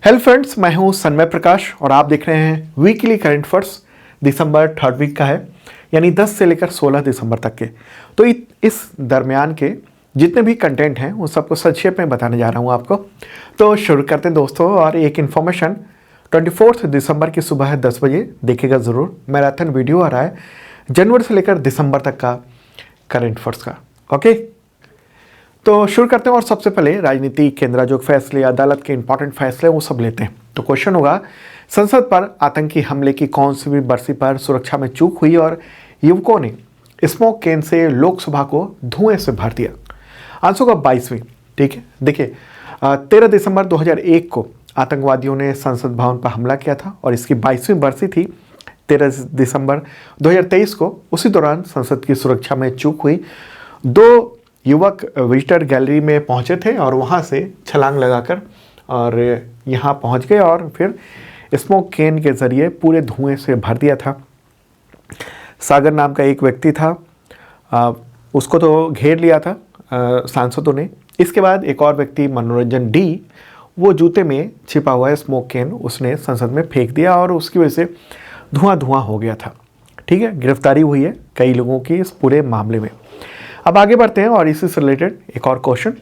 Hello friends, मैं हूं सन्मय प्रकाश और आप देख रहे हैं वीकली करंट अफेयर्स। दिसंबर थर्ड वीक का है, यानी 10 से लेकर 16 दिसंबर तक के। तो इस दरमियान के जितने भी कंटेंट हैं उन सबको संक्षेप में बताने जा रहा हूं आपको। तो शुरू करते हैं दोस्तों। और एक इन्फॉर्मेशन, 24 दिसंबर की सुबह 10 बजे देखिएगा ज़रूर, मैराथन वीडियो आ रहा है जनवरी से लेकर दिसंबर तक का करंट अफेयर्स का। ओके, तो शुरू करते हैं। और सबसे पहले राजनीति, केंद्र जो फैसले, अदालत के इंपॉर्टेंट फैसले वो सब लेते हैं। तो क्वेश्चन होगा, संसद पर आतंकी हमले की कौन सी भी बरसी पर सुरक्षा में चूक हुई और युवकों ने स्मोक कैन से लोकसभा को धुएं से भर दिया। आंसर होगा 22वीं। ठीक है, देखिए 13 दिसंबर 2001 को आतंकवादियों ने संसद भवन पर हमला किया था और इसकी 22वीं बरसी थी 13 दिसंबर 2023 को। उसी दौरान संसद की सुरक्षा में चूक हुई। दो युवक विजिटर गैलरी में पहुंचे थे और वहां से छलांग लगाकर और यहां पहुंच गए और फिर स्मोक कैन के ज़रिए पूरे धुएं से भर दिया था। सागर नाम का एक व्यक्ति था, उसको तो घेर लिया था सांसदों ने। इसके बाद एक और व्यक्ति मनोरंजन डी, वो जूते में छिपा हुआ है स्मोक कैन, उसने संसद में फेंक दिया और उसकी वजह से धुआं हो गया था। ठीक है, गिरफ्तारी हुई है कई लोगों की इस पूरे मामले में। अब आगे बढ़ते हैं और इसी से रिलेटेड एक और क्वेश्चन,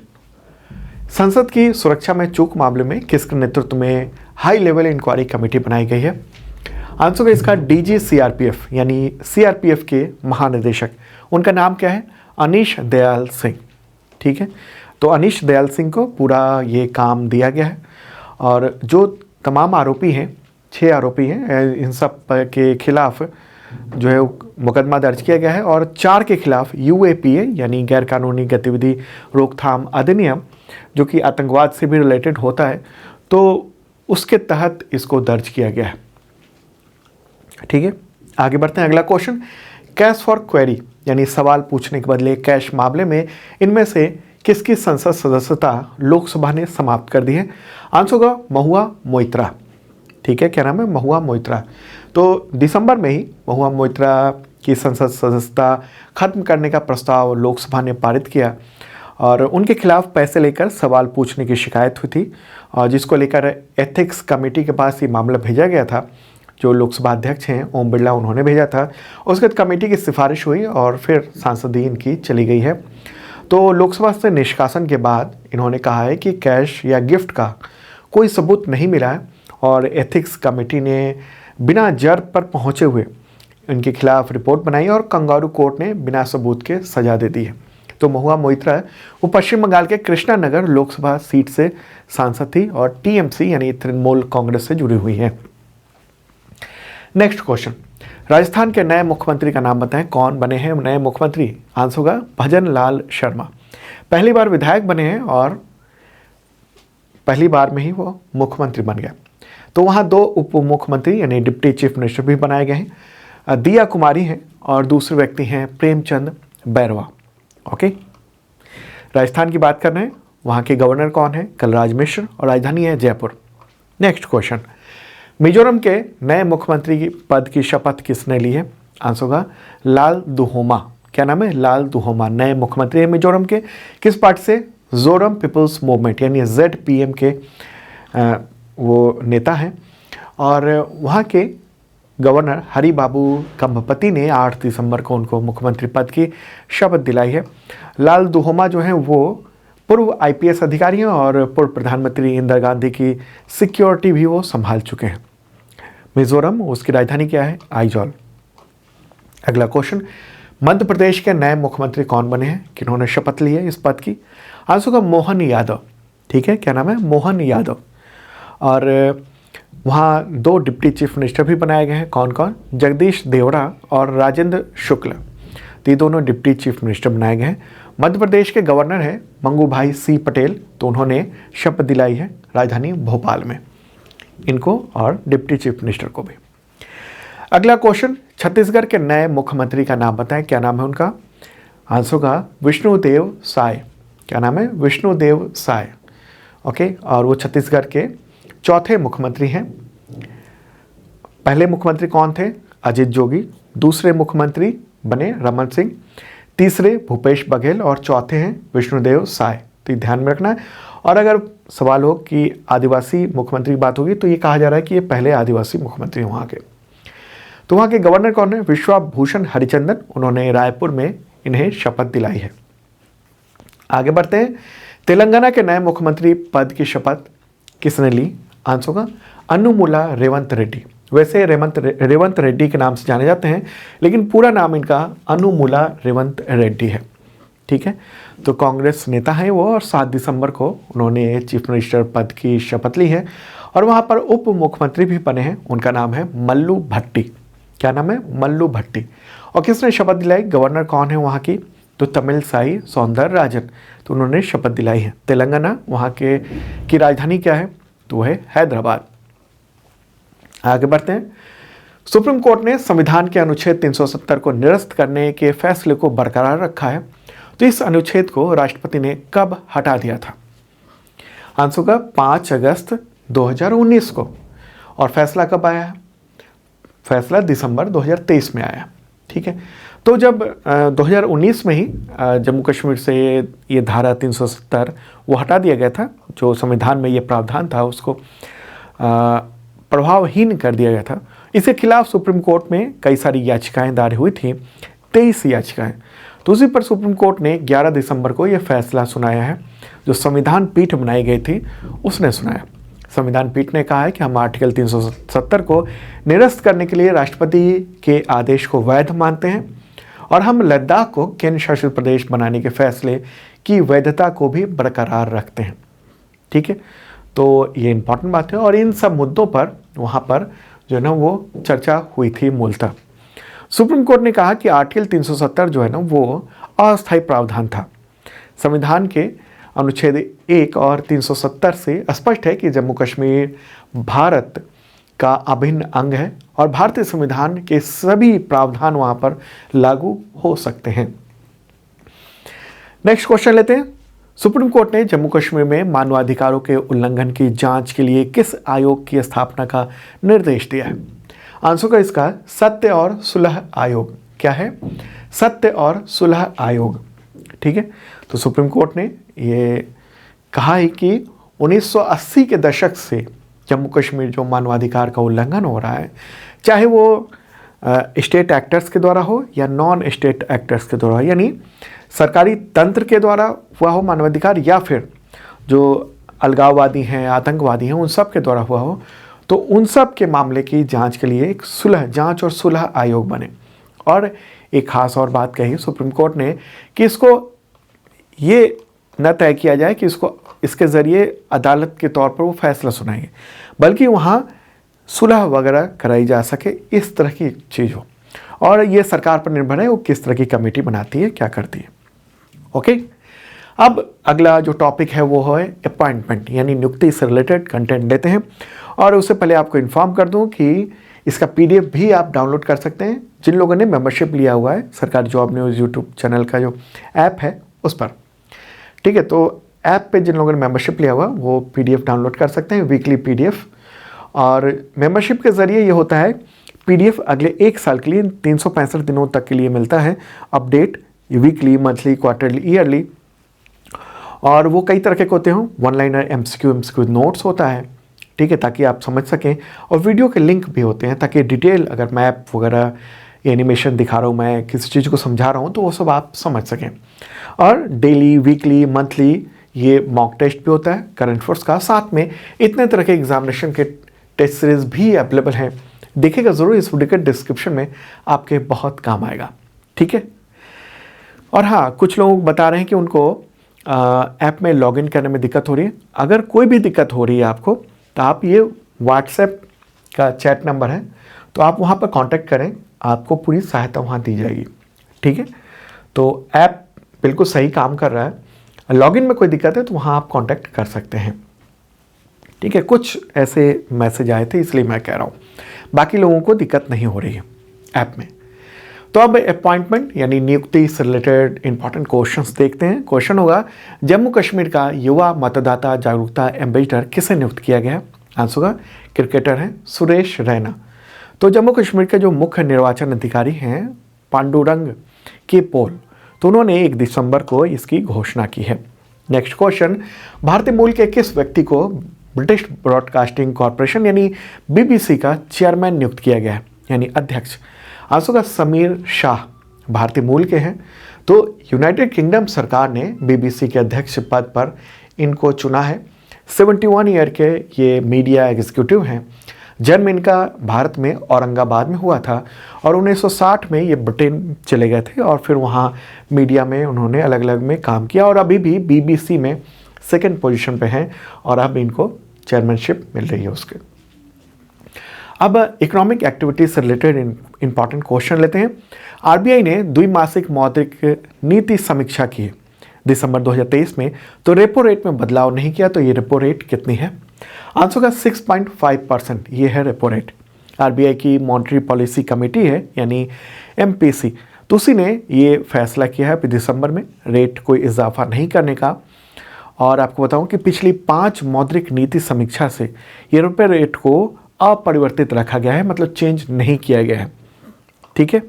संसद की सुरक्षा में चूक मामले में किसके नेतृत्व में हाई लेवल इंक्वायरी कमेटी बनाई गई है? आंसर है इसका डीजी सीआरपीएफ, यानी सीआरपीएफ के महानिदेशक, उनका नाम क्या है? अनीश दयाल सिंह। ठीक है, तो अनीश दयाल सिंह को पूरा ये काम दिया गया है। और जो तमाम आरोपी हैं, 6 आरोपी हैं, इन सब के खिलाफ जो है मुकदमा दर्ज किया गया है और 4 के खिलाफ यूएपीए यानी गैर कानूनी गतिविधि रोकथाम अधिनियम, जो कि आतंकवाद से भी रिलेटेड होता है, तो उसके तहत इसको दर्ज किया गया है। ठीक है, आगे बढ़ते हैं। अगला क्वेश्चन, कैश फॉर क्वेरी यानी सवाल पूछने के बदले कैश मामले में इनमें से किसकी संसद सदस्यता लोकसभा ने समाप्त कर दी है? आंसर होगा महुआ मोइत्रा। ठीक है, क्या नाम है? महुआ मोइत्रा। तो दिसंबर में ही महुआ मोइत्रा की संसद सदस्यता खत्म करने का प्रस्ताव लोकसभा ने पारित किया और उनके खिलाफ पैसे लेकर सवाल पूछने की शिकायत हुई थी, और जिसको लेकर एथिक्स कमेटी के पास ये मामला भेजा गया था। जो लोकसभा अध्यक्ष हैं ओम बिरला, उन्होंने भेजा था। उसके बाद कमेटी की सिफारिश हुई और फिर सांसदीय इनकी चली गई है। तो लोकसभा से निष्कासन के बाद इन्होंने कहा है कि कैश या गिफ्ट का कोई सबूत नहीं मिला है और एथिक्स कमेटी ने बिना जर्ब पर पहुंचे हुए इनके खिलाफ रिपोर्ट बनाई और कंगारू कोर्ट ने बिना सबूत के सजा दे दी है। तो महुआ मोइत्रा वो पश्चिम बंगाल के कृष्णा नगर लोकसभा सीट से सांसद थी और टीएमसी यानी तृणमूल कांग्रेस से जुड़ी हुई हैं। नेक्स्ट क्वेश्चन, राजस्थान के नए मुख्यमंत्री का नाम बताएं। कौन बने हैं नए मुख्यमंत्री? आंसर होगा भजन लाल शर्मा। पहली बार विधायक बने हैं और पहली बार में ही वो मुख्यमंत्री बन गया। तो वहाँ 2 उप मुख्यमंत्री यानी डिप्टी चीफ मिनिस्टर भी बनाए गए हैं। दिया कुमारी हैं और दूसरे व्यक्ति हैं प्रेमचंद बैरवा। ओके, राजस्थान की बात कर रहे हैं। वहाँ के गवर्नर कौन है? कलराज मिश्र और राजधानी है जयपुर। नेक्स्ट क्वेश्चन, मिजोरम के नए मुख्यमंत्री की पद की शपथ किसने ली है? आंसर होगा लाल दुहोमा। क्या नाम है? लाल दुहोमा नए मुख्यमंत्री है मिजोरम के। किस पार्टी से? जोरम पीपल्स मूवमेंट यानी ZPM के वो नेता हैं। और वहाँ के गवर्नर हरि बाबू कंभपति ने 8 दिसंबर को उनको मुख्यमंत्री पद की शपथ दिलाई है। लाल दुहोमा जो हैं वो पूर्व IPS अधिकारी हैं और पूर्व प्रधानमंत्री इंदिरा गांधी की सिक्योरिटी भी वो संभाल चुके हैं। मिजोरम, उसकी राजधानी क्या है? आइजॉल। अगला क्वेश्चन, मध्य प्रदेश के नए मुख्यमंत्री कौन बने हैं? किन्होंने शपथ ली है इस पद की? आंसर होगा मोहन यादव। ठीक है, क्या नाम है? मोहन यादव। और वहाँ 2 डिप्टी चीफ मिनिस्टर भी बनाए गए हैं। कौन कौन? जगदीश देवड़ा और राजेंद्र शुक्ल। तो ये दोनों डिप्टी चीफ मिनिस्टर बनाए गए हैं। मध्य प्रदेश के गवर्नर हैं मंगूभाई C पटेल, तो उन्होंने शपथ दिलाई है राजधानी भोपाल में इनको और डिप्टी चीफ मिनिस्टर को भी। अगला क्वेश्चन, छत्तीसगढ़ के नए मुख्यमंत्री का नाम बताएं। क्या नाम है उनका? आंसर होगा विष्णुदेव साय। क्या नाम है? विष्णुदेव साय। ओके, और वो छत्तीसगढ़ के चौथे मुख्यमंत्री हैं। पहले मुख्यमंत्री कौन थे? अजित जोगी। दूसरे मुख्यमंत्री बने रमन सिंह। तीसरे भूपेश बघेल और चौथे हैं विष्णुदेव साय। तो ध्यान में रखना है। और अगर सवाल हो कि आदिवासी मुख्यमंत्री की बात होगी तो ये कहा जा रहा है कि ये पहले आदिवासी मुख्यमंत्री हैं वहाँ के। तो वहाँ के गवर्नर कौन है? विश्वभूषण हरिचंदन। उन्होंने रायपुर में इन्हें शपथ दिलाई है। आगे बढ़ते हैं। तेलंगाना के नए मुख्यमंत्री पद की शपथ किसने ली? आंसर होगा अन्नुमुला रेवंत रेड्डी। वैसे रेवंत रेड्डी के नाम से जाने जाते हैं, लेकिन पूरा नाम इनका अन्नुमुला रेवंत रेड्डी है। ठीक है, तो कांग्रेस नेता हैं वो, और 7 दिसंबर को उन्होंने चीफ मिनिस्टर पद की शपथ ली है। और वहाँ पर उप मुख्यमंत्री भी बने हैं, उनका नाम है मल्लू भट्टी। क्या नाम है? मल्लू भट्टी। और किसने शपथ दिलाई? गवर्नर कौन है वहाँ की? तो तमिलसाई सौंदरराजन। तो उन्होंने शपथ दिलाई है। तेलंगाना वहाँ के की राजधानी क्या है? तो वह है हैदराबाद। आगे बढ़ते हैं। सुप्रीम कोर्ट ने संविधान के अनुच्छेद 370 को निरस्त करने के फैसले को बरकरार रखा है। तो इस अनुच्छेद को राष्ट्रपति ने कब हटा दिया था? आंसर होगा 5 अगस्त 2019 को। और फैसला कब आया है? फैसला दिसंबर 2023 में आया। ठीक है, तो जब 2019 में ही जम्मू कश्मीर से ये धारा 370 वो हटा दिया गया था, जो संविधान में ये प्रावधान था उसको प्रभावहीन कर दिया गया था। इसके खिलाफ सुप्रीम कोर्ट में कई सारी याचिकाएं दायर हुई थी, 23 याचिकाएं। तो उसी पर सुप्रीम कोर्ट ने 11 दिसंबर को यह फैसला सुनाया है, जो संविधान पीठ बनाई गई थी उसने सुनाया। संविधान पीठ ने कहा है कि हम आर्टिकल 370 को निरस्त करने के लिए राष्ट्रपति के आदेश को वैध मानते हैं, और हम लद्दाख को केंद्र शासित प्रदेश बनाने के फैसले की वैधता को भी बरकरार रखते हैं। ठीक है, तो ये इंपॉर्टेंट बात है। और इन सब मुद्दों पर वहाँ पर जो है ना वो चर्चा हुई थी मूलतः। सुप्रीम कोर्ट ने कहा कि आर्टिकल 370 जो है ना वो अस्थायी प्रावधान था। संविधान के अनुच्छेद 1 और 370 से स्पष्ट है कि जम्मू कश्मीर भारत का अभिन्न अंग है और भारतीय संविधान के सभी प्रावधान वहां पर लागू हो सकते हैं। नेक्स्ट क्वेश्चन लेते हैं। सुप्रीम कोर्ट ने जम्मू कश्मीर में मानवाधिकारों के उल्लंघन की जांच के लिए किस आयोग की स्थापना का निर्देश दिया है? आंसर का इसका सत्य और सुलह आयोग। क्या है? सत्य और सुलह आयोग। ठीक है, तो सुप्रीम कोर्ट ने ये कहा है कि 1980 के दशक से जम्मू कश्मीर जो मानवाधिकार का उल्लंघन हो रहा है, चाहे वो स्टेट एक्टर्स के द्वारा हो या नॉन स्टेट एक्टर्स के द्वारा, यानी सरकारी तंत्र के द्वारा हुआ हो मानवाधिकार, या फिर जो अलगाववादी हैं, आतंकवादी हैं, उन सब के द्वारा हुआ हो, तो उन सब के मामले की जांच के लिए एक सुलह जांच और सुलह आयोग बने। और एक खास और बात कही सुप्रीम कोर्ट ने कि इसको ये न तय किया जाए कि इसके ज़रिए अदालत के तौर पर वो फैसला सुनाएंगे, बल्कि वहाँ सुलह वगैरह कराई जा सके, इस तरह की चीज़ हो। और ये सरकार पर निर्भर है वो किस तरह की कमेटी बनाती है, क्या करती है। ओके, अब अगला जो टॉपिक है वो है अपॉइंटमेंट, यानी नियुक्ति से रिलेटेड कंटेंट लेते हैं। और उससे पहले आपको इन्फॉर्म कर दूं कि इसका PDF भी आप डाउनलोड कर सकते हैं जिन लोगों ने मेंबरशिप लिया हुआ है सरकारी जॉब न्यूज़ यूट्यूब चैनल का जो ऐप है उस पर। ठीक है, तो ऐप पे जिन लोगों ने मेंबरशिप लिया हुआ वो PDF डाउनलोड कर सकते हैं, वीकली PDF। और मेंबरशिप के ज़रिए ये होता है PDF अगले 1 साल के लिए 365 दिनों तक के लिए मिलता है update, weekly, monthly, quarterly, yearly. और वो कई तरह के होते हों, 1 लाइनर, MCQ नोट्स होता है। ठीक है, ताकि आप समझ सकें, और वीडियो के लिंक भी होते हैं ताकि डिटेल, अगर मैप वगैरह एनिमेशन दिखा रहा हूँ, मैं किसी चीज़ को समझा रहा हूँ, तो वो सब आप समझ सकें। और डेली, वीकली, मंथली ये मॉक टेस्ट भी होता है करंट अफेयर्स का, साथ में इतने तरह के एग्जामिनेशन के टेस्ट सीरीज भी अवेलेबल हैं। देखिएगा ज़रूर, इस वीडियो के डिस्क्रिप्शन में आपके बहुत काम आएगा। ठीक है, और हाँ, कुछ लोग बता रहे हैं कि उनको ऐप में लॉगिन करने में दिक्कत हो रही है। अगर कोई भी दिक्कत हो रही है आपको, तो आप ये व्हाट्सएप का चैट नंबर है, तो आप वहाँ पर कांटेक्ट करें, आपको पूरी सहायता वहाँ दी जाएगी। ठीक है, तो ऐप बिल्कुल सही काम कर रहा है। लॉगिन में कोई दिक्कत है तो वहाँ आप कांटेक्ट कर सकते हैं। ठीक है, कुछ ऐसे मैसेज आए थे इसलिए मैं कह रहा हूँ, बाकी लोगों को दिक्कत नहीं हो रही है ऐप में। तो अब अपॉइंटमेंट यानी नियुक्ति से रिलेटेड इंपॉर्टेंट क्वेश्चंस देखते हैं। क्वेश्चन होगा, जम्मू कश्मीर का युवा मतदाता जागरूकता एम्बेसडर किसे नियुक्त किया गया? आंसर होगा क्रिकेटर हैं सुरेश रैना। तो जम्मू कश्मीर के जो मुख्य निर्वाचन अधिकारी हैं पांडुरंग के पोल, तो उन्होंने 1 दिसंबर को इसकी घोषणा की है। नेक्स्ट क्वेश्चन, भारतीय मूल के किस व्यक्ति को ब्रिटिश ब्रॉडकास्टिंग कॉरपोरेशन यानी बीबीसी का चेयरमैन नियुक्त किया गया है, यानी अध्यक्ष? आंसर का समीर शाह भारतीय मूल के हैं। तो यूनाइटेड किंगडम सरकार ने बीबीसी के अध्यक्ष पद पर इनको चुना है। 71 ईयर के ये मीडिया एग्जीक्यूटिव हैं। जन्म इनका भारत में औरंगाबाद में हुआ था और 1960 में ये ब्रिटेन चले गए थे और फिर वहाँ मीडिया में उन्होंने अलग अलग में काम किया और अभी भी बीबीसी में सेकंड पोजीशन पे हैं और अब इनको चेयरमैनशिप मिल रही है उसके। अब इकोनॉमिक एक्टिविटीज से रिलेटेड इंपॉर्टेंट क्वेश्चन लेते हैं। आरबीआई ने द्विमासिक मौद्रिक नीति समीक्षा की है दिसंबर 2023 में, तो रेपो रेट में बदलाव नहीं किया, तो ये रेपो रेट कितनी है? आंसर का 6.5% ये है रेपो रेट। आरबीआई की मॉनेटरी पॉलिसी कमेटी है यानी एमपीसी, तो उसी ने ये फैसला किया है दिसंबर में रेट कोई इजाफा नहीं करने का। और आपको बताऊं कि पिछली 5 मौद्रिक नीति समीक्षा से ये रेपो रेट को अपरिवर्तित रखा गया है, मतलब चेंज नहीं किया गया है। ठीक है,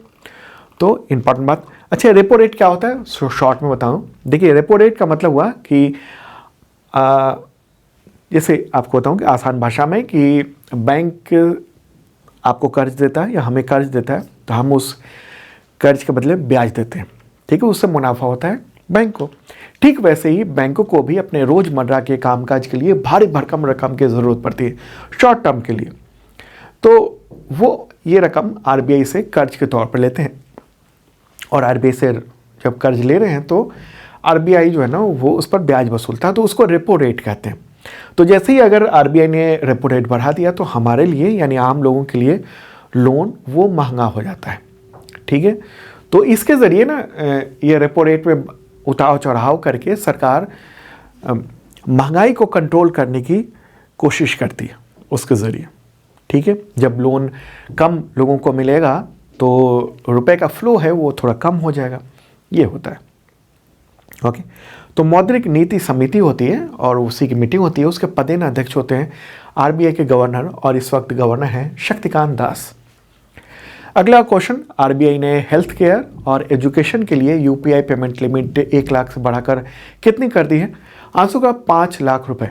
तो इंपॉर्टेंट बात। अच्छा, रेपो रेट क्या होता है शॉर्ट में बताऊं। देखिए, रेपो रेट का मतलब हुआ कि जैसे आपको बताऊं कि आसान भाषा में कि बैंक आपको कर्ज देता है या हमें कर्ज देता है, तो हम उस कर्ज के बदले ब्याज देते हैं। ठीक है, उससे मुनाफा होता है बैंक को। ठीक वैसे ही बैंकों को भी अपने रोजमर्रा के कामकाज के लिए भारी भरकम रकम की ज़रूरत पड़ती है शॉर्ट टर्म के लिए, तो वो ये रकम आरबीआई से कर्ज के तौर पर लेते हैं। और आरबीआई से जब कर्ज ले रहे हैं तो आरबीआई जो है ना वो उस पर ब्याज वसूलता है, तो उसको रेपो रेट कहते हैं। तो जैसे ही अगर आरबीआई ने रेपो रेट बढ़ा दिया तो हमारे लिए यानी आम लोगों के लिए लोन वो महंगा हो जाता है। ठीक है, तो इसके ज़रिए ना ये रेपो रेट में उतार चढ़ाव करके सरकार महंगाई को कंट्रोल करने की कोशिश करती है उसके ज़रिए। ठीक है, जब लोन कम लोगों को मिलेगा तो रुपए का फ्लो है वो थोड़ा कम हो जाएगा, ये होता है। ओके, तो मौद्रिक नीति समिति होती है और उसी की मीटिंग होती है, उसके पदेन अध्यक्ष होते हैं आरबीआई के गवर्नर और इस वक्त गवर्नर हैं शक्तिकांत दास। अगला क्वेश्चन, आरबीआई ने हेल्थ केयर और एजुकेशन के लिए यूपीआई पेमेंट लिमिट 1 लाख से बढ़ाकर कितनी कर दी है? आंसर का 5 लाख रुपए।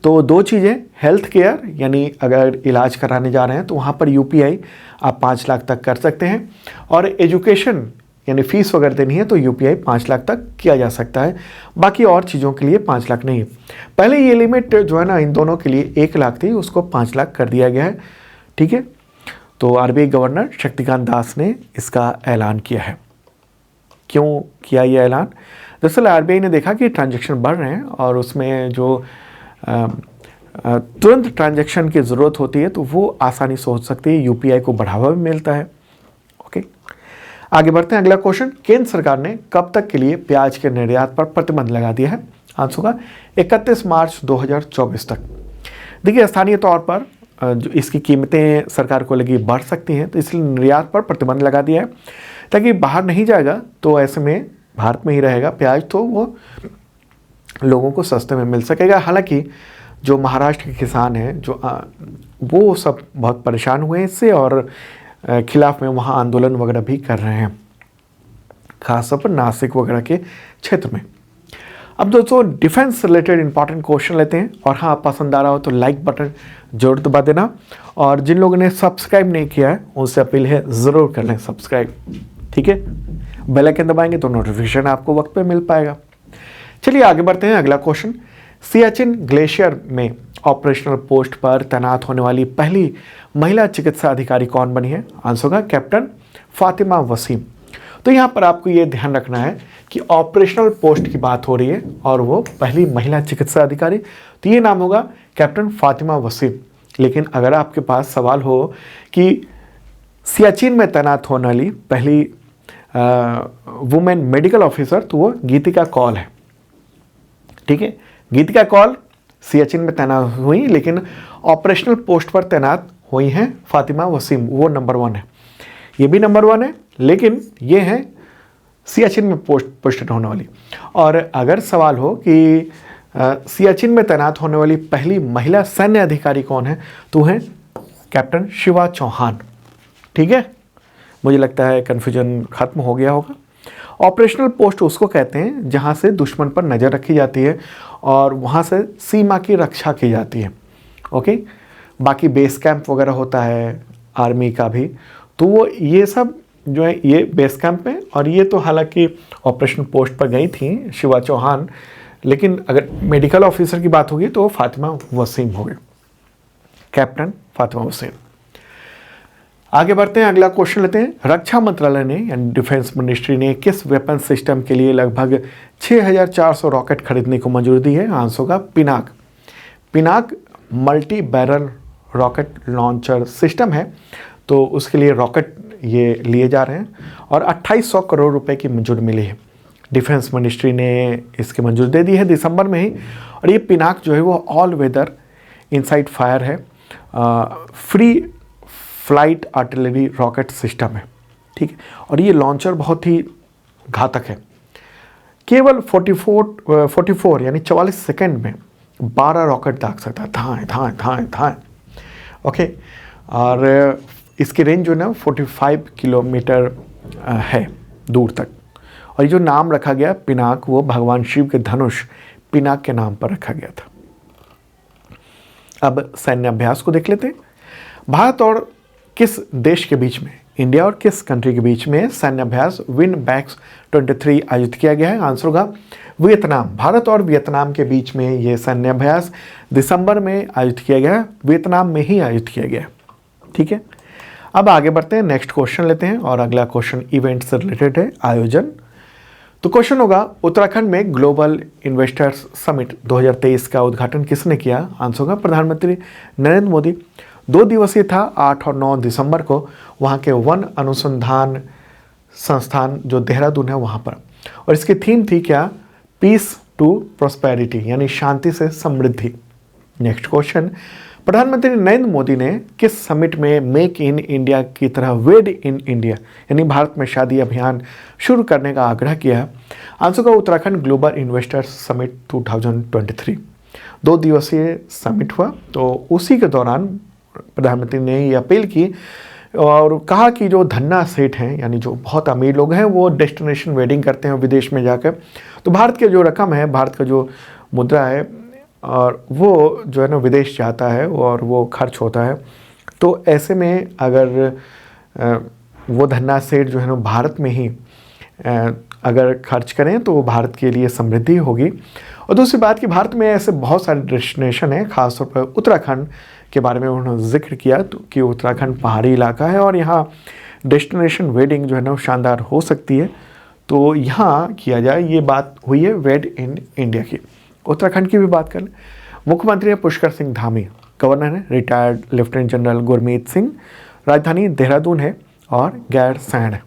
तो 2 चीज़ें, हेल्थ केयर यानी अगर इलाज कराने जा रहे हैं तो वहाँ पर यूपीआई आप 5 लाख तक कर सकते हैं, और एजुकेशन यानी फीस वगैरह देनी है तो यूपीआई 5 लाख तक किया जा सकता है। बाकी और चीज़ों के लिए 5 लाख नहीं। पहले ये लिमिट जो है ना इन दोनों के लिए 1 लाख थी, उसको 5 लाख कर दिया गया है। ठीक है, तो आरबीआई गवर्नर शक्तिकांत दास ने इसका ऐलान किया है। क्यों किया ये ऐलान? दरअसल आरबीआई ने देखा कि ट्रांजैक्शन बढ़ रहे हैं और उसमें जो तुरंत ट्रांजैक्शन की ज़रूरत होती है तो वो आसानी से हो सकती है, यूपीआई को बढ़ावा भी मिलता है। ओके, आगे बढ़ते हैं। अगला क्वेश्चन, केंद्र सरकार ने कब तक के लिए प्याज के निर्यात पर प्रतिबंध लगा दिया है? आंसर का 31 मार्च 2024 तक। देखिए, स्थानीय तौर पर जो इसकी कीमतें सरकार को लगी बढ़ सकती हैं, तो इसलिए निर्यात पर प्रतिबंध लगा दिया है ताकि बाहर नहीं जाएगा, तो ऐसे में भारत में ही रहेगा प्याज, तो वो लोगों को सस्ते में मिल सकेगा। हालांकि जो महाराष्ट्र के किसान हैं जो वो सब बहुत परेशान हुए हैं इससे और खिलाफ में वहाँ आंदोलन वगैरह भी कर रहे हैं, खासतौर पर नासिक वगैरह के क्षेत्र में। अब दोस्तों, डिफेंस रिलेटेड इंपॉर्टेंट क्वेश्चन लेते हैं, और हाँ पसंद आ रहा हो तो लाइक बटन जरूर दबा देना, और जिन लोगों ने सब्सक्राइब नहीं किया है उनसे अपील है ज़रूर कर लें सब्सक्राइब। ठीक है, बेल आइकन दबाएंगे तो नोटिफिकेशन आपको वक्त पे मिल पाएगा। चलिए आगे बढ़ते हैं। अगला क्वेश्चन, सियाचिन ग्लेशियर में ऑपरेशनल पोस्ट पर तैनात होने वाली पहली महिला चिकित्सा अधिकारी कौन बनी है? आंसर का कैप्टन फातिमा वसीम। तो यहाँ पर आपको ये ध्यान रखना है कि ऑपरेशनल पोस्ट की बात हो रही है और वो पहली महिला चिकित्सा अधिकारी, तो ये नाम होगा कैप्टन फातिमा वसीम। लेकिन अगर आपके पास सवाल हो कि सियाचिन में तैनात होने वाली पहली वुमेन मेडिकल ऑफिसर, तो वो गीतिका कौल है। ठीक है, गीतिका कौल सियाचिन में तैनात हुई, लेकिन ऑपरेशनल पोस्ट पर तैनात हुई हैं फातिमा वसीम, वो नंबर 1 है। ये भी नंबर 1 है, लेकिन ये है सियाचिन में पोस्टेड होने वाली। और अगर सवाल हो कि सियाचिन में तैनात होने वाली पहली महिला सैन्य अधिकारी कौन है, तो है कैप्टन शिवा चौहान। ठीक है, मुझे लगता है कन्फ्यूजन खत्म हो गया होगा। ऑपरेशनल पोस्ट उसको कहते हैं जहाँ से दुश्मन पर नज़र रखी जाती है और वहाँ से सीमा की रक्षा की जाती है। ओके, बाकी बेस कैंप वगैरह होता है आर्मी का भी, तो वो ये सब जो है ये बेस कैंप में, और ये तो हालांकि ऑपरेशन पोस्ट पर गई थी शिवा चौहान, लेकिन अगर मेडिकल ऑफिसर की बात होगी तो फातिमा वसीम हो गए, कैप्टन फातिमा वसीम। आगे बढ़ते हैं, अगला क्वेश्चन लेते हैं। रक्षा मंत्रालय ने यानी डिफेंस मिनिस्ट्री ने किस वेपन सिस्टम के लिए लगभग 6400 रॉकेट खरीदने को मंजूरी दी है? आंसर होगा Pinaka. Pinaka multi barrel rocket launcher system है, तो उसके लिए रॉकेट ये लिए जा रहे हैं और 2800 करोड़ रुपए की मंजूरी मिली है। डिफेंस मिनिस्ट्री ने इसकी मंजूरी दे दी है दिसंबर में ही। और ये पिनाक जो है वो ऑल वेदर इनसाइड फायर है, free flight artillery rocket system है, ठीक है। और ये लॉन्चर बहुत ही घातक है, केवल 44 यानी 44 सेकंड में 12 रॉकेट दाग सकता है, धाएं धाएं धाएं धाएं। ओके, और इसकी रेंज जो है ना 45 किलोमीटर है दूर तक। और ये जो नाम रखा गया पिनाक, वो भगवान शिव के धनुष पिनाक के नाम पर रखा गया था। अब सैन्य अभ्यास को देख लेते हैं। भारत और किस देश के बीच में, इंडिया और किस कंट्री के बीच में सैन्य अभ्यास विन बैक्स 23 आयोजित किया गया है? आंसर होगा वियतनाम। भारत और वियतनाम के बीच में ये सैन्य अभ्यास दिसंबर में आयोजित किया गया है, वियतनाम में ही आयोजित किया गया है, ठीक है। अब आगे बढ़ते हैं, नेक्स्ट क्वेश्चन लेते हैं और अगला क्वेश्चन इवेंट से रिलेटेड है, आयोजन। तो क्वेश्चन होगा उत्तराखंड में ग्लोबल इन्वेस्टर्स समिट 2023 का उद्घाटन किसने किया? आंसर होगा प्रधानमंत्री नरेंद्र मोदी। 2 दिवसीय था, 8 और 9 दिसंबर को वहाँ के वन अनुसंधान संस्थान जो देहरादून है वहाँ पर। और इसकी थीम थी क्या? पीस टू प्रोस्पेरिटी, यानी शांति से समृद्धि। नेक्स्ट क्वेश्चन, प्रधानमंत्री नरेंद्र मोदी ने किस समिट में मेक इन इंडिया की तरह वेड इन इंडिया यानी भारत में शादी अभियान शुरू करने का आग्रह किया है? आंसर का उत्तराखंड ग्लोबल इन्वेस्टर्स समिट 2023 2 दिवसीय समिट हुआ, तो उसी के दौरान प्रधानमंत्री ने ये अपील की और कहा कि जो धन्ना सेठ हैं यानी जो बहुत अमीर लोग हैं वो डेस्टिनेशन वेडिंग करते हैं विदेश में जाकर, तो भारत के जो रकम है, भारत का जो मुद्रा है और वो जो है ना विदेश जाता है और वो खर्च होता है। तो ऐसे में अगर वो धन्ना सेठ जो है ना भारत में ही अगर खर्च करें तो वो भारत के लिए समृद्धि होगी। और दूसरी बात कि भारत में ऐसे बहुत सारे डेस्टिनेशन हैं, खासतौर पर उत्तराखंड के बारे में उन्होंने जिक्र किया तो कि उत्तराखंड पहाड़ी इलाका है और यहाँ डेस्टिनेशन वेडिंग जो है ना शानदार हो सकती है, तो यहाँ किया जाए। ये बात हुई है वेड इन इंडिया की। उत्तराखंड की भी बात करें, मुख्यमंत्री है पुष्कर सिंह धामी, गवर्नर है retired lieutenant general Gurmeet Singh, राजधानी देहरादून है और गैरसैंण है।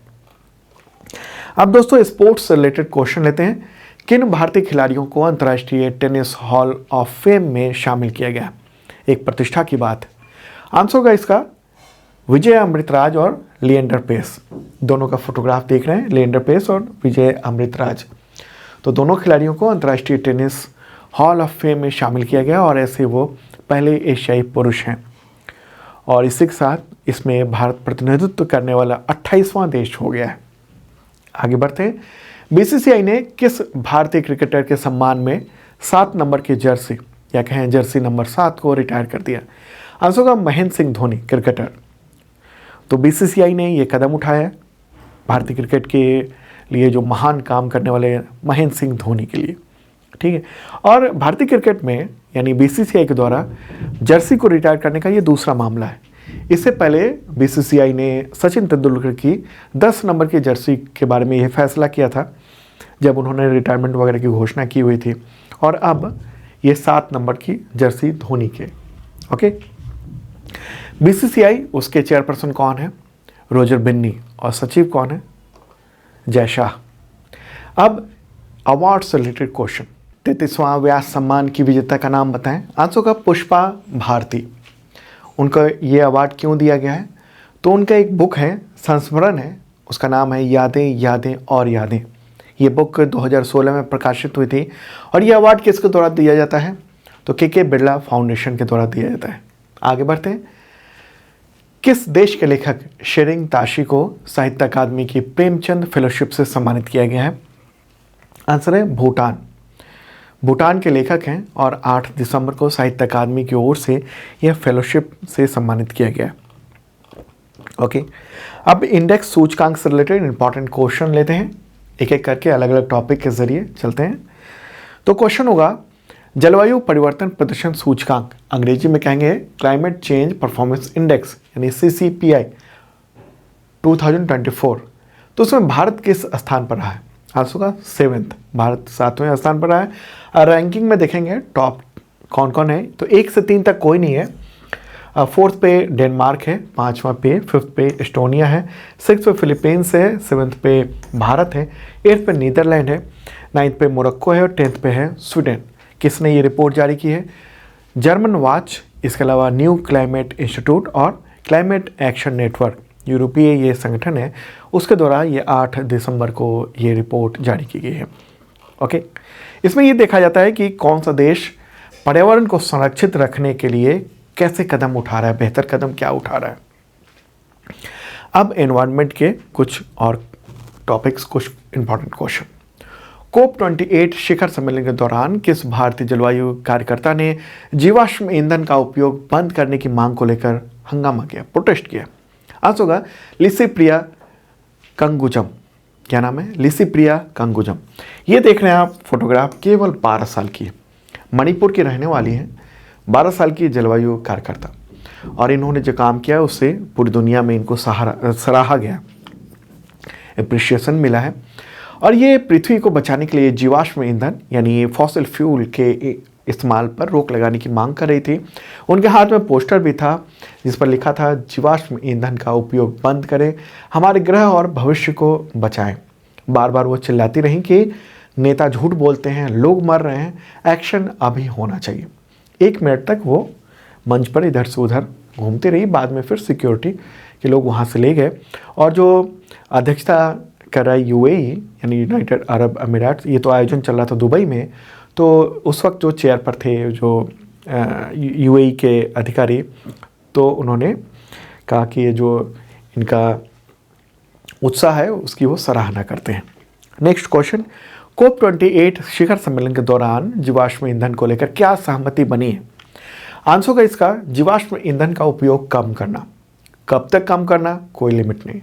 अब दोस्तों स्पोर्ट्स से रिलेटेड क्वेश्चन लेते हैं। किन भारतीय खिलाड़ियों को अंतर्राष्ट्रीय टेनिस हॉल ऑफ फेम में शामिल किया गया? एक प्रतिष्ठा की बात। आंसर होगा इसका विजय अमृतराज और लिएंडर पेस। दोनों का फोटोग्राफ देख रहे हैं, लिएंडर पेस और विजय अमृतराज। तो दोनों खिलाड़ियों को अंतर्राष्ट्रीय टेनिस हॉल ऑफ फेम में शामिल किया गया और ऐसे वो पहले एशियाई पुरुष हैं। और इसी के साथ इसमें भारत प्रतिनिधित्व करने वाला 28वां देश हो गया है। आगे बढ़ते हैं, बीसीसीआई ने किस भारतीय क्रिकेटर के सम्मान में 7 नंबर की जर्सी या कहें जर्सी नंबर 7 को रिटायर कर दिया? आंसर होगा महेंद्र सिंह धोनी, क्रिकेटर। तो बीसीसीआई ने ये कदम उठाया है भारतीय क्रिकेट के लिए जो महान काम करने वाले महेंद्र सिंह धोनी के लिए, ठीक है। और भारतीय क्रिकेट में यानी बीसीसीआई के द्वारा जर्सी को रिटायर करने का ये दूसरा मामला है। इससे पहले बीसीसीआई ने सचिन तेंदुलकर की 10 नंबर की जर्सी के बारे में यह फैसला किया था जब उन्होंने रिटायरमेंट वगैरह की घोषणा की हुई थी, और अब ये 7 नंबर की जर्सी धोनी के। ओके, बीसीसीआई उसके चेयरपर्सन कौन है? रोजर बिन्नी। और सचिव कौन है? जय शाह। अब अवार्ड से रिलेटेड क्वेश्चन, 33वां व्यास सम्मान की विजेता का नाम बताएं? आंसर का पुष्पा भारती। उनका ये अवार्ड क्यों दिया गया है? तो उनका एक बुक है, संस्मरण है, उसका नाम है यादें यादें और यादें। ये बुक 2016 में प्रकाशित हुई थी। और ये अवार्ड किसके द्वारा दिया जाता है? तो के बिरला फाउंडेशन के द्वारा दिया जाता है। आगे बढ़ते हैं, किस देश के लेखक शेरिंग ताशी को साहित्य अकादमी की प्रेमचंद फेलोशिप से सम्मानित किया गया है? आंसर है भूटान। भूटान के लेखक हैं और 8 दिसंबर को साहित्य अकादमी की ओर से यह फेलोशिप से सम्मानित किया गया है। ओके, अब इंडेक्स सूचकांक से रिलेटेड इंपॉर्टेंट क्वेश्चन लेते हैं, एक एक करके अलग अलग टॉपिक के जरिए चलते हैं। तो क्वेश्चन होगा, जलवायु परिवर्तन प्रदर्शन सूचकांक, अंग्रेजी में कहेंगे क्लाइमेट चेंज परफॉर्मेंस इंडेक्स यानी CCPI 2024, तो उसमें भारत किस स्थान पर रहा है? आंसर होगा 7th, भारत 7वें स्थान पर रहा है। रैंकिंग में देखेंगे टॉप कौन कौन है, तो 1 से 3 तक कोई नहीं है। 4th पे डेनमार्क है, 5वां पे, 5th पे एस्टोनिया है, 6th पे फिलीपींस है, 7th पे भारत है, 8th पे नीदरलैंड है, 9th पे मोरक्को है और 10th पे है स्वीडन। किसने ये रिपोर्ट जारी की है? जर्मन वॉच, इसके अलावा न्यू क्लाइमेट इंस्टीट्यूट और क्लाइमेट एक्शन नेटवर्क, यूरोपीय ये संगठन है, उसके द्वारा ये 8 दिसंबर को ये रिपोर्ट जारी की गई है। ओके, इसमें ये देखा जाता है कि कौन सा देश पर्यावरण को संरक्षित रखने के लिए कैसे कदम उठा रहा है, बेहतर कदम क्या उठा रहा है। अब एनवायरनमेंट के कुछ और टॉपिक्स, कुछ इंपॉर्टेंट क्वेश्चन। COP28 शिखर सम्मेलन के दौरान किस भारतीय जलवायु कार्यकर्ता ने जीवाश्म ईंधन का उपयोग बंद करने की मांग को लेकर हंगामा किया, प्रोटेस्ट किया? आंसर होगा लिसिप्रिया कंगुजम। क्या नाम है? लिसिप्रिया कंगुजम। ये देख रहे हैं आप फोटोग्राफ, केवल 12 साल की है, मणिपुर की रहने वाली है, 12 साल की जलवायु कार्यकर्ता, और इन्होंने जो काम किया उससे पूरी दुनिया में इनको सराहा गया, एप्रिशिएशन मिला है। और ये पृथ्वी को बचाने के लिए जीवाश्म ईंधन यानी फॉसिल फ्यूल के इस्तेमाल पर रोक लगाने की मांग कर रही थी। उनके हाथ में पोस्टर भी था जिस पर लिखा था, जीवाश्म ईंधन का उपयोग बंद करें, हमारे ग्रह और भविष्य को बचाएं। बार बार वो चिल्लाती रहीं कि नेता झूठ बोलते हैं, लोग मर रहे हैं, एक्शन अभी होना चाहिए। 1 मिनट तक वो मंच पर इधर से उधर घूमती रही, बाद में फिर सिक्योरिटी के लोग वहाँ से ले गए। और जो अध्यक्षता कर रहा है UAE यानी यूनाइटेड अरब अमीरात, ये तो आयोजन चल रहा था दुबई में, तो उस वक्त जो चेयर पर थे जो UAE के अधिकारी, तो उन्होंने कहा कि ये जो इनका उत्साह है उसकी वो सराहना करते हैं। नेक्स्ट क्वेश्चन, COP28 शिखर सम्मेलन के दौरान जीवाश्म ईंधन को लेकर क्या सहमति बनी है? आंसर होगा इसका जीवाश्म ईंधन का उपयोग कम करना। कब तक कम करना, कोई लिमिट नहीं।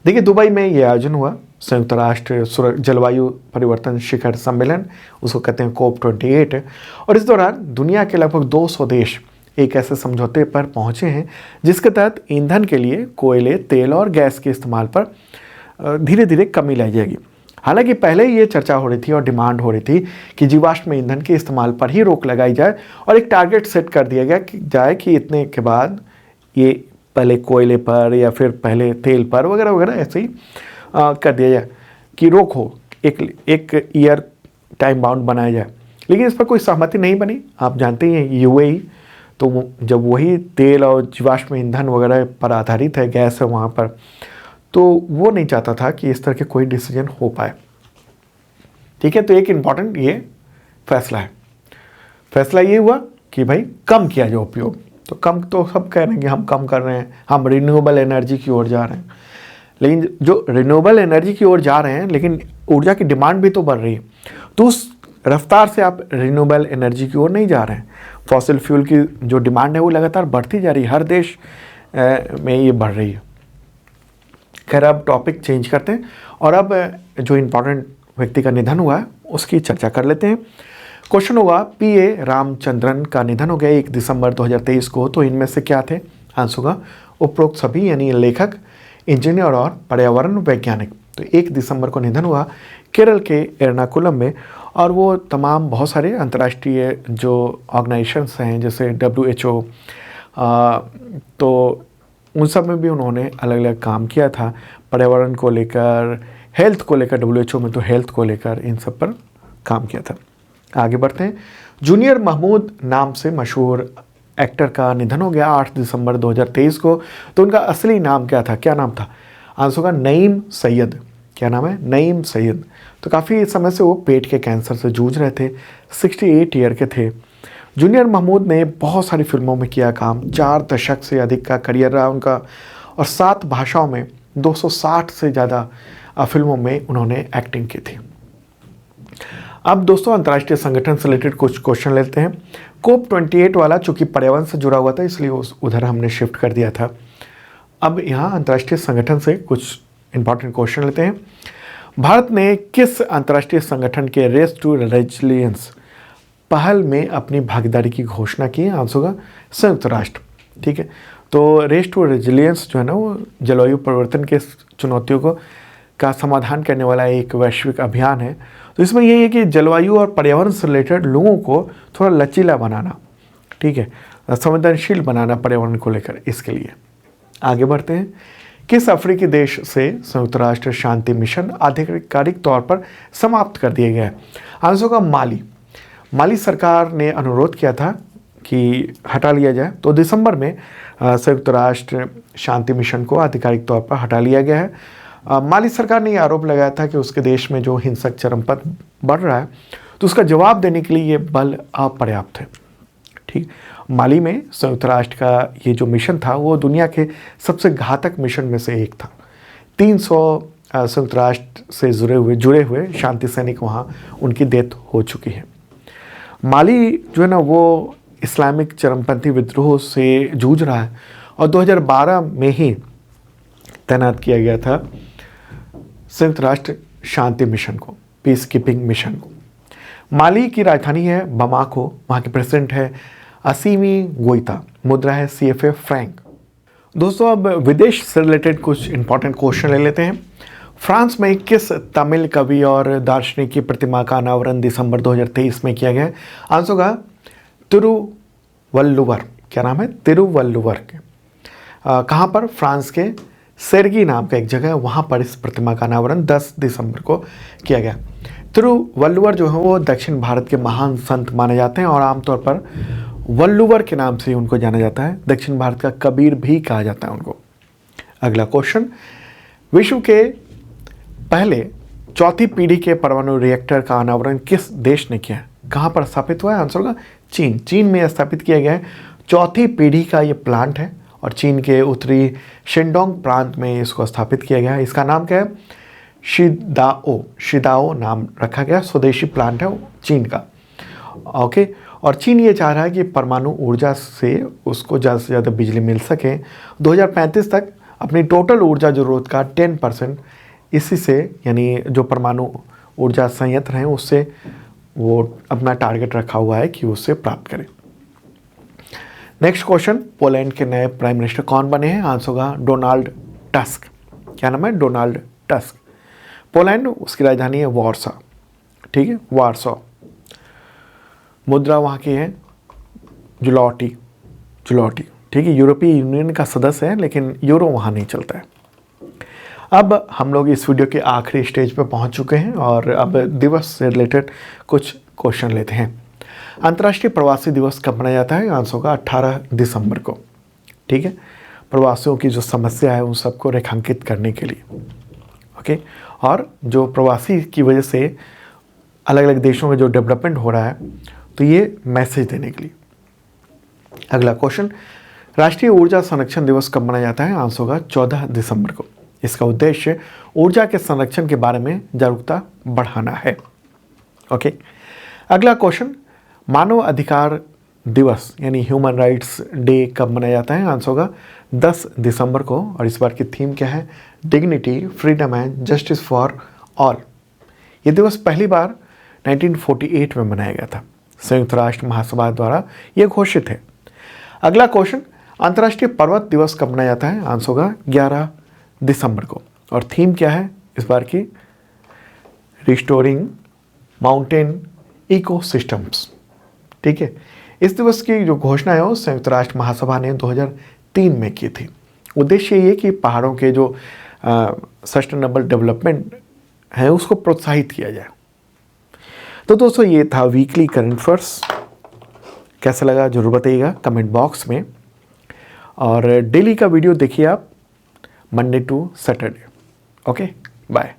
देखिए, दुबई में ये आयोजन हुआ, संयुक्त राष्ट्र जलवायु परिवर्तन शिखर सम्मेलन, उसको कहते हैं COP28, और इस दौरान दुनिया के लगभग 200 देश एक ऐसे समझौते पर पहुंचे हैं जिसके तहत ईंधन के लिए कोयले, तेल और गैस के इस्तेमाल पर धीरे धीरे कमी लाई जाएगी। हालांकि पहले ये चर्चा हो रही थी और डिमांड हो रही थी कि जीवाश्म ईंधन के इस्तेमाल पर ही रोक लगाई जाए और एक टारगेट सेट कर दिया गया कि इतने के बाद ये पहले कोयले पर या फिर पहले तेल पर वगैरह वगैरह ऐसे ही कर दिया जाए कि रोक हो, एक ईयर टाइम बाउंड बनाया जाए। लेकिन इस पर कोई सहमति नहीं बनी। आप जानते ही हैं UAE तो जब वही तेल और जीवाश्म ईंधन वगैरह पर आधारित है, गैस है वहाँ पर, तो वो नहीं चाहता था कि इस तरह के कोई डिसीजन हो पाए। ठीक है, तो एक इम्पॉर्टेंट ये फैसला है। फैसला ये हुआ कि भाई कम किया जाए उपयोग। तो कम तो सब कह रहे हैं कि हम कम कर रहे हैं, हम रिन्यूएबल एनर्जी की ओर जा रहे हैं, लेकिन जो रिन्यूएबल एनर्जी की ओर जा रहे हैं लेकिन ऊर्जा की डिमांड भी तो बढ़ रही है, तो उस रफ्तार से आप रिन्यूएबल एनर्जी की ओर नहीं जा रहे हैं। फॉसिल फ्यूल की जो डिमांड है वो लगातार बढ़ती जा रही है, हर देश में ये बढ़ रही है। खैर, अब टॉपिक चेंज करते हैं और अब जो इम्पोर्टेंट व्यक्ति का निधन हुआ है उसकी चर्चा कर लेते हैं। क्वेश्चन होगा, PA रामचंद्रन का निधन हो गया 1 दिसंबर 2023 को, तो इनमें से क्या थे? आंसर होगा उपरोक्त सभी, यानी लेखक, इंजीनियर और पर्यावरण वैज्ञानिक। तो 1 दिसंबर को निधन हुआ केरल के एर्नाकुलम में, और वो तमाम बहुत सारे अंतर्राष्ट्रीय जो ऑर्गेनाइजेशंस हैं जैसे WHO, तो उन सब में भी उन्होंने अलग अलग काम किया था, पर्यावरण को लेकर, हेल्थ को लेकर, WHO में तो हेल्थ को लेकर इन सब पर काम किया था। आगे बढ़ते हैं। जूनियर महमूद नाम से मशहूर एक्टर का निधन हो गया 8 दिसंबर 2023 को। तो उनका असली नाम क्या था? क्या नाम था? आंसर होगा नईम सैयद। क्या नाम है? नईम सैयद। तो काफ़ी समय से वो पेट के कैंसर से जूझ रहे थे, 68 ईयर के थे। जूनियर महमूद ने बहुत सारी फिल्मों में किया काम, 4 दशक से अधिक का करियर रहा उनका और 7 भाषाओं में 260 से ज़्यादा फिल्मों में उन्होंने एक्टिंग की थी। अब दोस्तों अंतर्राष्ट्रीय संगठन से रिलेटेड कुछ क्वेश्चन लेते हैं। कोप 28 वाला चूंकि पर्यावरण से जुड़ा हुआ था इसलिए उधर हमने शिफ्ट कर दिया था। अब यहाँ अंतर्राष्ट्रीय संगठन से कुछ इंपॉर्टेंट क्वेश्चन लेते हैं। भारत ने किस अंतर्राष्ट्रीय संगठन के रेस टू रेजिलियंस पहल में अपनी भागीदारी की घोषणा की? आंसर होगा संयुक्त राष्ट्र। ठीक है, तो रेस टू रेजिलियंस जो है ना वो जलवायु परिवर्तन के चुनौतियों का समाधान करने वाला एक वैश्विक अभियान है। तो इसमें यही है कि जलवायु और पर्यावरण से रिलेटेड लोगों को थोड़ा लचीला बनाना, ठीक है, संवेदनशील बनाना पर्यावरण को लेकर। इसके लिए आगे बढ़ते हैं। किस अफ्रीकी देश से संयुक्त राष्ट्र शांति मिशन आधिकारिक तौर पर समाप्त कर दिया गया है? आंसर होगा माली। माली सरकार ने अनुरोध किया था कि हटा लिया जाए, तो दिसंबर में संयुक्त राष्ट्र शांति मिशन को आधिकारिक तौर पर हटा लिया गया है। माली सरकार ने यह आरोप लगाया था कि उसके देश में जो हिंसक चरमपंथ बढ़ रहा है तो उसका जवाब देने के लिए ये बल अपर्याप्त है। ठीक, माली में संयुक्त राष्ट्र का ये जो मिशन था वो दुनिया के सबसे घातक मिशन में से एक था। 300 संयुक्त राष्ट्र से जुड़े हुए शांति सैनिक वहाँ उनकी डेथ हो चुकी है। माली जो है ना वो इस्लामिक चरमपंथी विद्रोह से जूझ रहा है और 2012 में ही तैनात किया गया था संयुक्त राष्ट्र शांति मिशन को, पीस कीपिंग मिशन को। माली की राजधानी है बमाको, वहाँ के प्रेसिडेंट है असीमी गोइता, मुद्रा है CFA फ्रैंक। दोस्तों अब विदेश से रिलेटेड कुछ इंपॉर्टेंट क्वेश्चन ले लेते हैं। फ्रांस में किस तमिल कवि और दार्शनिक की प्रतिमा का अनावरण दिसंबर 2023 में किया गया? आंसर होगा तिरुवल्लुवर। क्या नाम है? तिरुवल्लुवर के। कहाँ पर? फ्रांस के सेर्गी नाम का एक जगह है, वहाँ पर इस प्रतिमा का अनावरण 10 दिसंबर को किया गया। तिरुवल्लुवर जो है वो दक्षिण भारत के महान संत माने जाते हैं और आमतौर पर वल्लुवर के नाम से उनको जाना जाता है। दक्षिण भारत का कबीर भी कहा जाता है उनको। अगला क्वेश्चन, विश्व के पहले 4थी पीढ़ी के परमाणु रिएक्टर का अनावरण किस देश ने किया? कहाँ पर स्थापित हुआ है? आंसर होगा चीन। चीन में स्थापित किया गया है। 4थी पीढ़ी का ये प्लांट है और चीन के उत्तरी शिंडोंग प्रांत में इसको स्थापित किया गया है। इसका नाम क्या है? शिदाओ नाम रखा गया। स्वदेशी प्लांट है चीन का। ओके, और चीन ये चाह रहा है कि परमाणु ऊर्जा से उसको ज़्यादा से ज़्यादा बिजली मिल सके। 2035 तक अपनी टोटल ऊर्जा जरूरत का 10% इसी से, यानी जो परमाणु ऊर्जा संयंत्र हैं उससे वो अपना टारगेट रखा हुआ है कि उससे प्राप्त करें। नेक्स्ट क्वेश्चन, पोलैंड के नए प्राइम मिनिस्टर कौन बने हैं? आंसर होगा डोनाल्ड टस्क। क्या नाम है? Donald tusk. पोलैंड, उसकी राजधानी है वार्सा। ठीक है, वार्सो। मुद्रा वहाँ की है जुलॉटी। ठीक है, यूरोपीय यूनियन का सदस्य है लेकिन यूरो वहाँ नहीं चलता है। अब हम लोग इस वीडियो के आखिरी स्टेज पे पहुँच चुके हैं और अब दिवस से रिलेटेड कुछ क्वेश्चन लेते हैं। अंतर्राष्ट्रीय प्रवासी दिवस कब मनाया जाता है? आंसर होगा 18 दिसंबर को। ठीक है, प्रवासियों की जो समस्या है उन सबको रेखांकित करने के लिए। ओके, और जो प्रवासी की वजह से अलग अलग देशों में जो डेवलपमेंट हो रहा है तो ये मैसेज देने के लिए। अगला क्वेश्चन, राष्ट्रीय ऊर्जा संरक्षण दिवस कब मनाया जाता है? आंसर होगा 14 दिसंबर को। इसका उद्देश्य ऊर्जा के संरक्षण के बारे में जागरूकता बढ़ाना है। ओके, अगला क्वेश्चन, मानव अधिकार दिवस यानी ह्यूमन राइट्स डे कब मनाया जाता है? आंसर होगा 10 दिसंबर को और इस बार की थीम क्या है? Dignity, freedom and justice for all. ये दिवस पहली बार 1948 में मनाया गया था। संयुक्त राष्ट्र महासभा द्वारा ये घोषित है। अगला क्वेश्चन, अंतर्राष्ट्रीय पर्वत दिवस कब मनाया जाता है? आंसर होगा 11 दिसंबर को और थीम क्या है इस बार की? Restoring mountain ecosystems. ठीक है, इस दिवस की जो घोषणा है वो संयुक्त राष्ट्र महासभा ने 2003 में की थी। उद्देश्य ये कि पहाड़ों के जो सस्टेनेबल डेवलपमेंट है उसको प्रोत्साहित किया जाए। तो दोस्तों ये था वीकली करंट अफेयर्स। कैसा लगा जरूर बताइएगा कमेंट बॉक्स में और डेली का वीडियो देखिए आप Monday to Saturday. Okay, bye.